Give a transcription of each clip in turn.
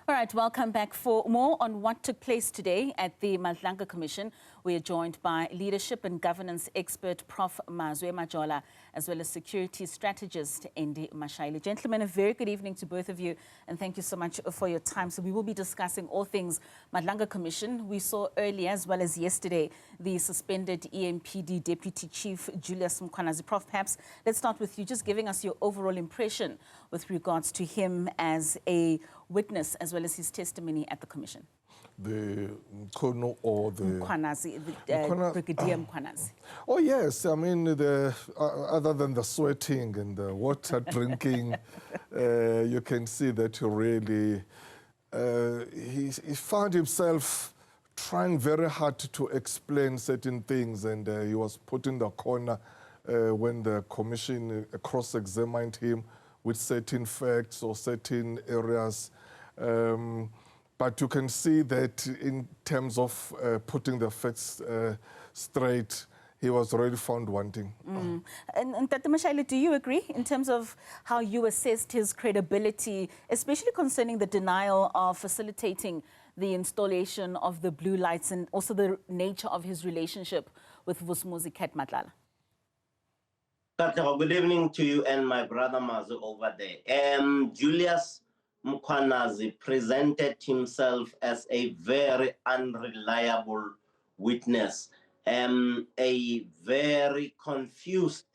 All right, welcome back. For more on what took place today at the Madlanga Commission, we are joined by leadership and governance expert Prof. Mazwe Majola, as well as security strategist Andy Mashaile. Gentlemen, a very good evening to both of you, and thank you so much for your time. So we will be discussing all things Madlanga Commission. We saw earlier, as well as yesterday, the suspended EMPD Deputy Chief Julius Mkhwanazi. Prof, perhaps let's start with you, just giving us your overall impression with regards to him as a witness, as well as his testimony at the commission. The Mkhono or the Mkhwanazi, Brigadier Mkhwanazi. Oh yes, I mean other than the sweating and the water drinking, you can see that he really he found himself trying very hard to explain certain things, and he was put in the corner when the commission cross-examined him with certain facts or certain areas. But you can see that in terms of putting the facts straight, he was already found wanting. And Dr. Mashaile, do you agree in terms of how you assessed his credibility, especially concerning the denial of facilitating the installation of the blue lights and also the nature of his relationship with Vusumuzi Cat Madlala? Good evening to you and my brother Mazwe over there. Julius Mkhwanazi presented himself as a very unreliable witness, a very confused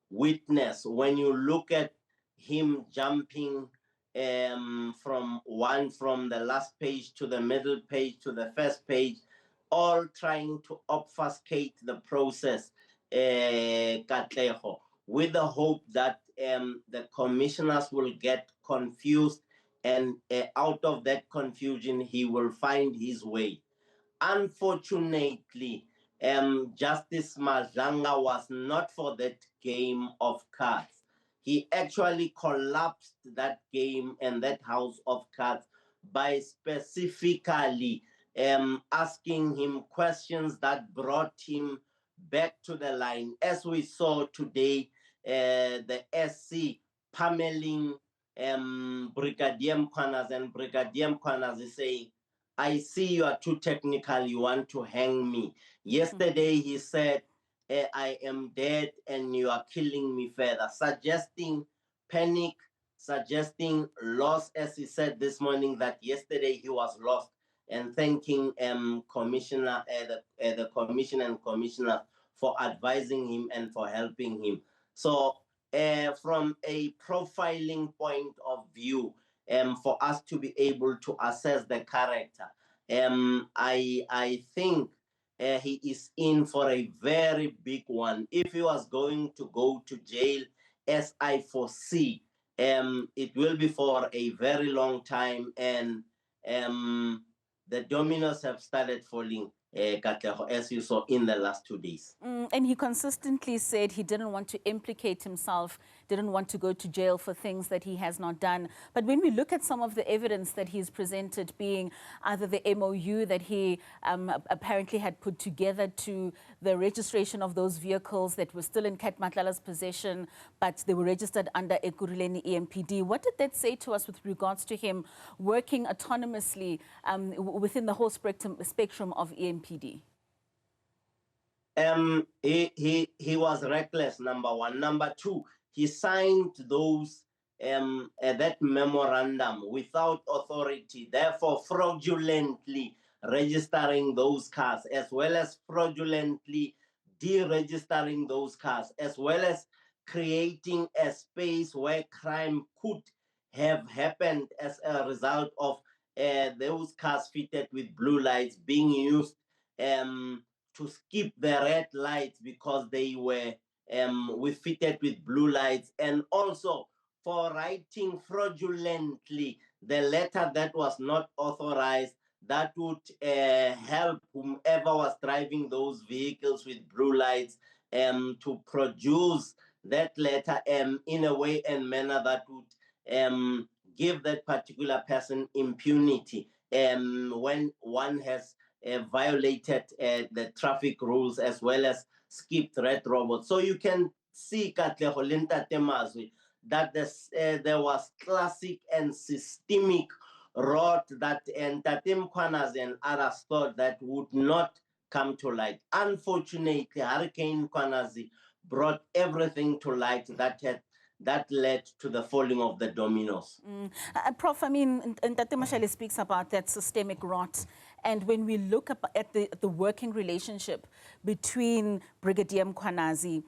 witness. When you look at him jumping from the last page to the middle page to the first page, all trying to obfuscate the process, with the hope that the commissioners will get confused, and out of that confusion, he will find his way. Unfortunately, Justice Madlanga was not for that game of cards. He actually collapsed that game and that house of cards by specifically asking him questions that brought him back to the line. As we saw today, the SC pummeling Brigadier Mkhwanazi, and Brigadier Mkhwanazi saying, I see you are too technical, you want to hang me. Yesterday he said, I am dead and you are killing me further, suggesting panic, suggesting loss, as he said this morning that yesterday he was lost, and thanking Commissioner, the Commission and Commissioner for advising him and for helping him. So from a profiling point of view, for us to be able to assess the character, I think he is in for a very big one. If he was going to go to jail, as I foresee, it will be for a very long time, and the dominoes have started falling, as you saw in the last 2 days. And he consistently said he didn't want to implicate himself, didn't want to go to jail for things that he has not done. But when we look at some of the evidence that he's presented, being either the MOU that he apparently had put together to the registration of those vehicles that were still in Cat Madlala's possession, but they were registered under Ekurhuleni EMPD, what did that say to us with regards to him working autonomously within the whole spectrum of EMPD? He was reckless, number one. Number two, he signed those that memorandum without authority, therefore fraudulently registering those cars, as well as fraudulently deregistering those cars, as well as creating a space where crime could have happened as a result of those cars fitted with blue lights being used to skip the red lights because they were fitted with blue lights, and also for writing fraudulently the letter that was not authorized that would help whomever was driving those vehicles with blue lights to produce that letter in a way and manner that would give that particular person impunity when one has violated the traffic rules as well as skipped red robots. So you can see, Mazwe, that there was classic and systemic wrote that Mkhwanazi and others thought that would not come to light. Unfortunately, Hurricane Mkhwanazi brought everything to light that led to the falling of the dominoes. Prof, I mean, Andy Mashaile speaks about that systemic rot. And when we look at the working relationship between Brigadier Mkhwanazi,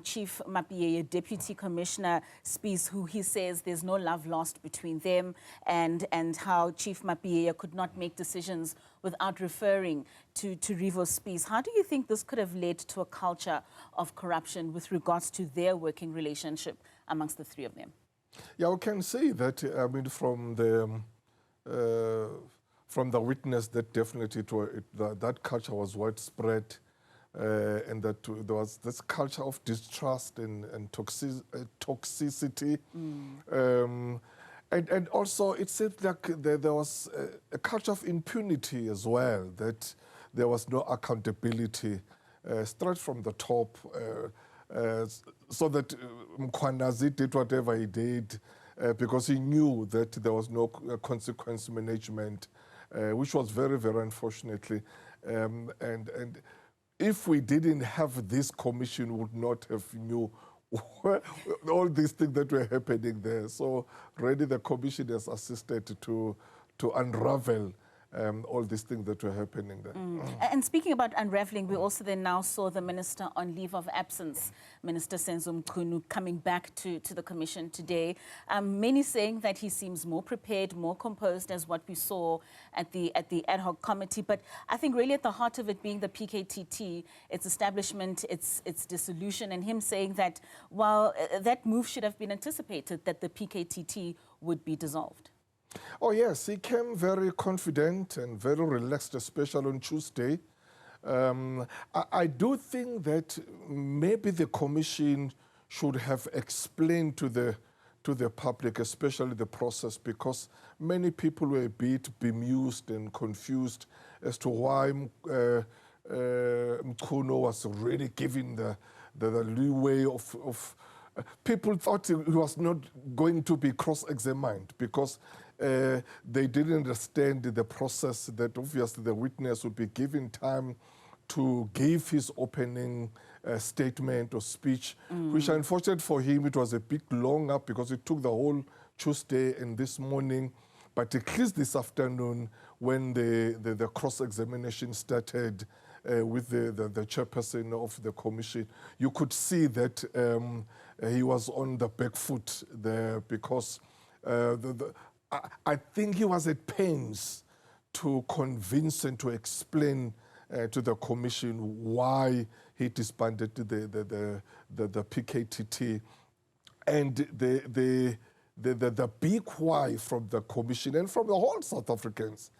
Chief Mapieye, Deputy Commissioner Spies, who he says there's no love lost between them, and how Chief Mapieye could not make decisions without referring to Revo Spies. How do you think this could have led to a culture of corruption with regards to their working relationship amongst the three of them? Yeah, we can see that, I mean, from the witness that definitely that culture was widespread, and that there was this culture of distrust and toxicity. And also it seemed like there was a culture of impunity as well, that there was no accountability straight from the top, so that Mkhwanazi did whatever he did because he knew that there was no consequence management, which was very, very unfortunately. And if we didn't have this commission, we would not have knew all these things that were happening there. So really the commission has assisted to unravel all these things that were happening there. And speaking about unraveling, we also then now saw the minister on leave of absence, Minister Senzo Mchunu, coming back to the commission today. Many saying that he seems more prepared, more composed as what we saw at the ad hoc committee. But I think really at the heart of it being the PKTT, its establishment, its dissolution, and him saying that while that move should have been anticipated, that the PKTT would be dissolved. Oh yes, he came very confident and very relaxed, especially on Tuesday. I do think that maybe the commission should have explained to the public, especially the process, because many people were a bit bemused and confused as to why Mkhunu was really given the leeway of people thought he was not going to be cross-examined because they didn't understand the process, that obviously the witness would be given time to give his opening statement or speech, which unfortunately for him, it was a bit longer because it took the whole Tuesday and this morning. But at least this afternoon, when the cross-examination started with the chairperson of the commission, you could see that he was on the back foot there because I think he was at pains to convince and to explain to the commission why he disbanded the PKTT. And the big why from the commission and from the whole South Africans,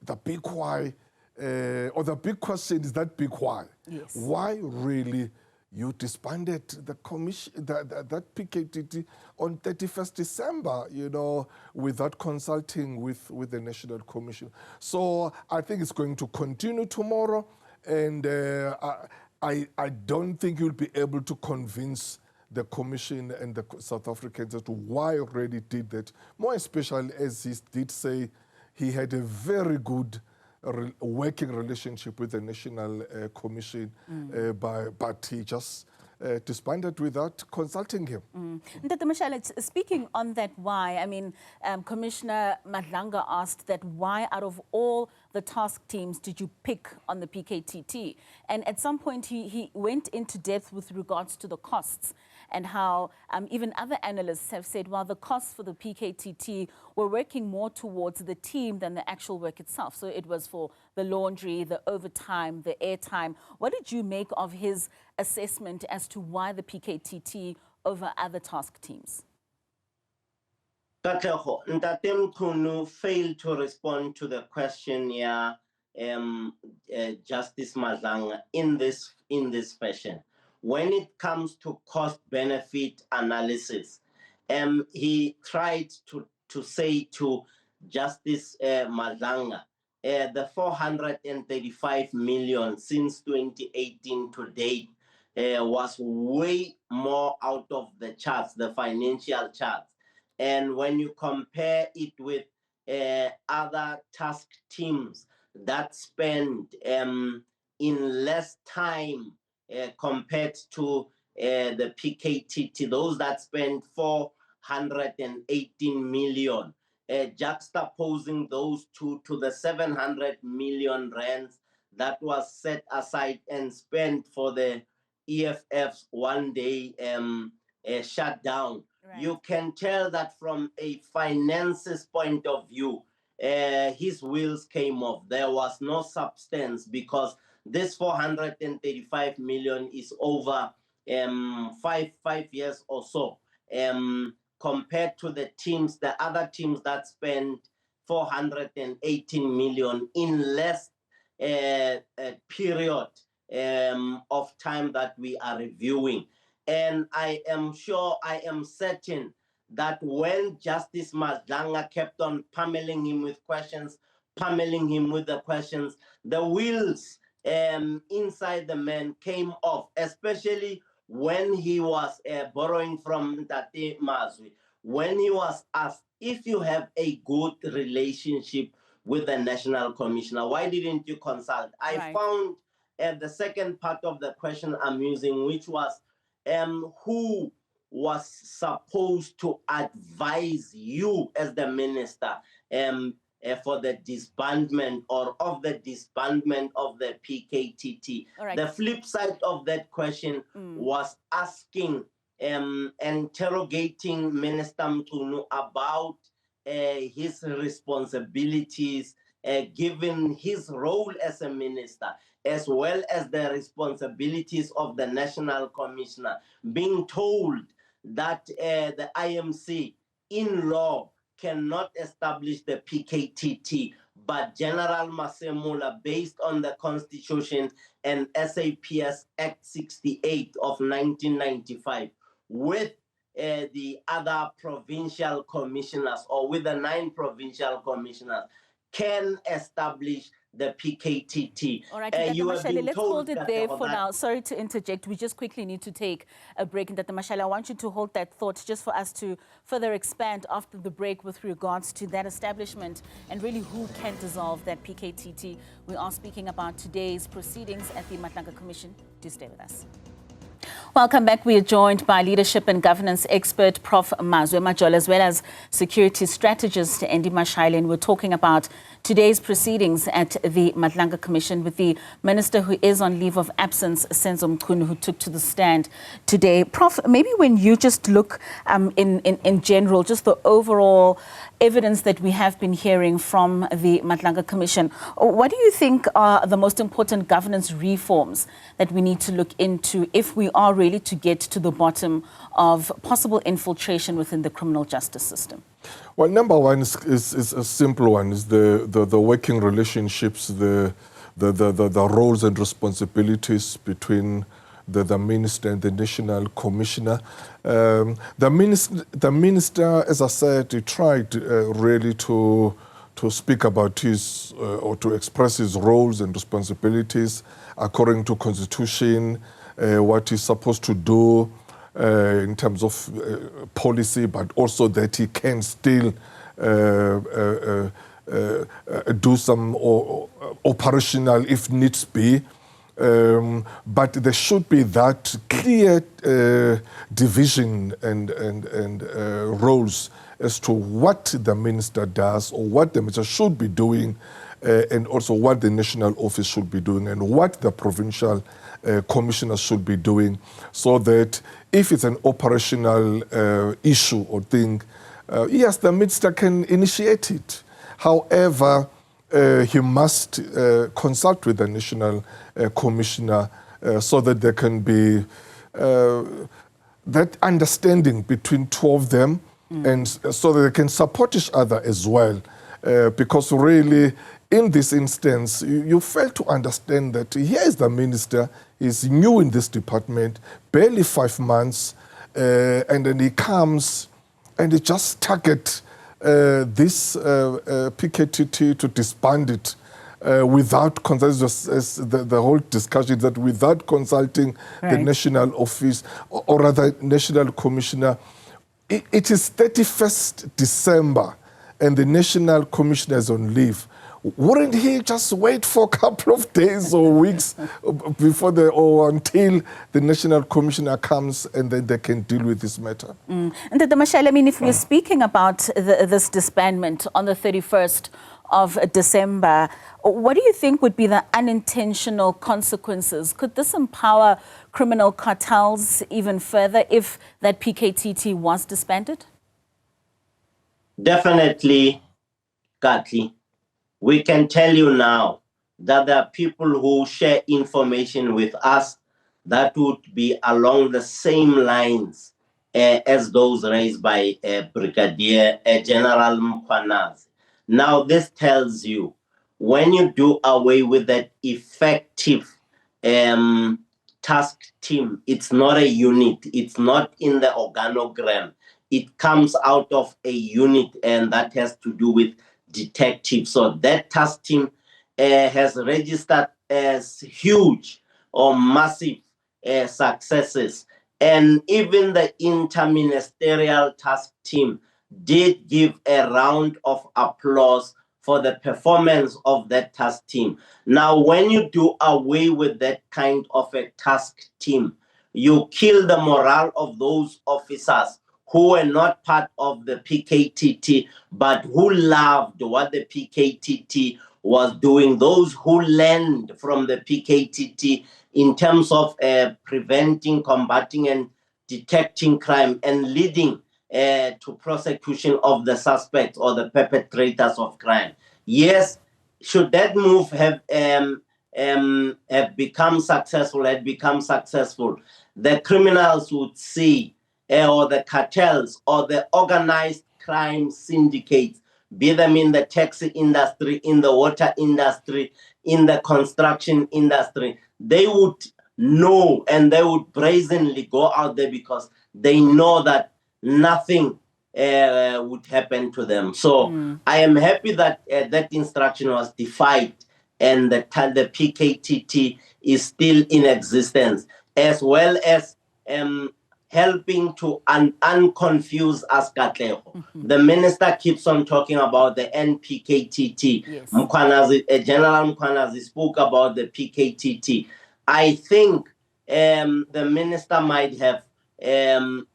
the big why, or the big question is that big why. Yes. Why really you disbanded the commission, that PKTT on 31st December, you know, without consulting with the National Commission. So I think it's going to continue tomorrow, and I don't think you'll be able to convince the commission and the South Africans as to why he already did that. More especially as he did say he had a very good working relationship with the National Commission, but he just disbanded without consulting him. Andy Mashaile, speaking on that why, I mean, Commissioner Madlanga asked that why out of all the task teams did you pick on the PKTT? And at some point he went into depth with regards to the costs and how even other analysts have said, well, the costs for the PKTT were working more towards the team than the actual work itself. So it was for the laundry, the overtime, the airtime. What did you make of his assessment as to why the PKTT over other task teams? Katlego, Ntate Mkhunu failed to respond to the question here, Justice Madlanga, in this fashion. When it comes to cost-benefit analysis, he tried to say to Justice Madlanga, the 435 million since 2018 to date was way more out of the charts, the financial charts. And when you compare it with other task teams that spend in less time compared to the PKTT, those that spend 418 million, juxtaposing those two to the 700 million rands that was set aside and spent for the EFF's one-day shutdown. Right. You can tell that from a finances point of view, his wheels came off. There was no substance because this 435 million is over five years or so, compared to the other teams that spend 418 million in less period of time that we are reviewing. And I am certain that when Justice Madlanga kept on pummeling him with questions, the wheels inside the man came off, especially when he was borrowing from Tate Mazwe, when he was asked, if you have a good relationship with the National Commissioner, why didn't you consult? Right. I found the second part of the question amusing, which was who was supposed to advise you as the minister for the disbandment or of the disbandment of the PKTT. Right. The flip side of that question was asking, interrogating Minister Mkhunu about his responsibilities, given his role as a minister, as well as the responsibilities of the National Commissioner, being told that the IMC in law cannot establish the PKTT, but General Masemula, based on the Constitution and SAPS Act 68 of 1995, with the other provincial commissioners, or with the 9 provincial commissioners, can establish the PKTT. All right, Dr. Mashaile, let's hold it there for now. Sorry to interject. We just quickly need to take a break. And Dr. Mashaile, I want you to hold that thought just for us to further expand after the break with regards to that establishment and really who can dissolve that PKTT. We are speaking about today's proceedings at the Madlanga Commission. Do stay with us. Welcome back. We are joined by leadership and governance expert Prof. Mazwe Majola, as well as security strategist Andy Mashaile. And we're talking about today's proceedings at the Madlanga Commission with the minister who is on leave of absence, Senzo Mkhunu, who took to the stand today. Prof, maybe when you just look in general, just the overall evidence that we have been hearing from the Madlanga Commission, what do you think are the most important governance reforms that we need to look into if we are really to get to the bottom of possible infiltration within the criminal justice system? Well, number one is a simple one, is the working relationships, the roles and responsibilities between the minister and the national commissioner. The minister, as I said, he tried really to speak about his or to express his roles and responsibilities according to Constitution, what he's supposed to do in terms of policy, but also that he can still do some operational if needs be. But there should be that clear division and roles as to what the minister does or what the minister should be doing, and also what the national office should be doing and what the provincial commissioners should be doing, so that if it's an operational issue or thing, yes, the minister can initiate it. However, he must consult with the national commissioner so that there can be that understanding between two of them, and so that they can support each other as well. Because really, in this instance, you fail to understand that here is the minister, he's new in this department, barely 5 months, and then he comes and he just targets this PKTT to disband it without consulting, the whole discussion that without consulting the national office, or rather national commissioner. It is 31st December, and the National Commissioner is on leave, wouldn't he just wait for a couple of days or weeks before or until the National Commissioner comes and then they can deal with this matter? And Dr. Mashaile, I mean, if we're speaking about this disbandment on the 31st of December, what do you think would be the unintentional consequences? Could this empower criminal cartels even further if that PKTT was disbanded? Definitely, Kathy. We can tell you now that there are people who share information with us that would be along the same lines as those raised by Brigadier General Mkhwanazi. Now, this tells you, when you do away with that effective task team, it's not a unit, it's not in the organogram. It comes out of a unit, and that has to do with detectives. So that task team has registered as huge or massive successes. And even the interministerial task team did give a round of applause for the performance of that task team. Now, when you do away with that kind of a task team, you kill the morale of those officers who were not part of the PKTT, but who loved what the PKTT was doing, those who learned from the PKTT in terms of preventing, combating, and detecting crime and leading to prosecution of the suspects or the perpetrators of crime. Yes, should that move have become successful, the criminals would see or the cartels or the organized crime syndicates, be them in the taxi industry, in the water industry, in the construction industry, they would know and they would brazenly go out there because they know that nothing would happen to them. So I am happy that that instruction was defied and the PKTT is still in existence, as well as helping to unconfuse us, Katleho. The minister keeps on talking about the NPKTT. Yes. General Mkhwanazi spoke about the PKTT. I think the minister might have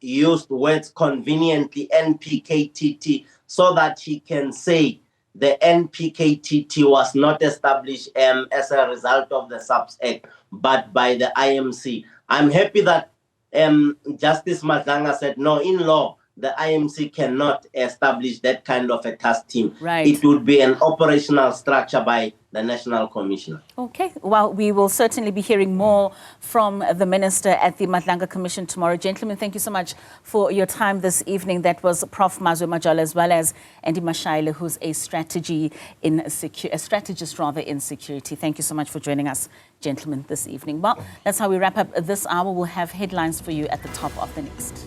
used words conveniently, NPKTT, so that he can say the NPKTT was not established as a result of the SAPS Act, but by the IMC. I'm happy that Justice Madlanga said, no, in law, the IMC cannot establish that kind of a task team. Right. It would be an operational structure by the National Commission. Okay. Well, we will certainly be hearing more from the Minister at the Madlanga Commission tomorrow. Gentlemen, thank you so much for your time this evening. That was Prof. Mazwe Majola, as well as Andy Mashaile, who's a strategist in security. Thank you so much for joining us, gentlemen, this evening. Well, that's how we wrap up this hour. We'll have headlines for you at the top of the next.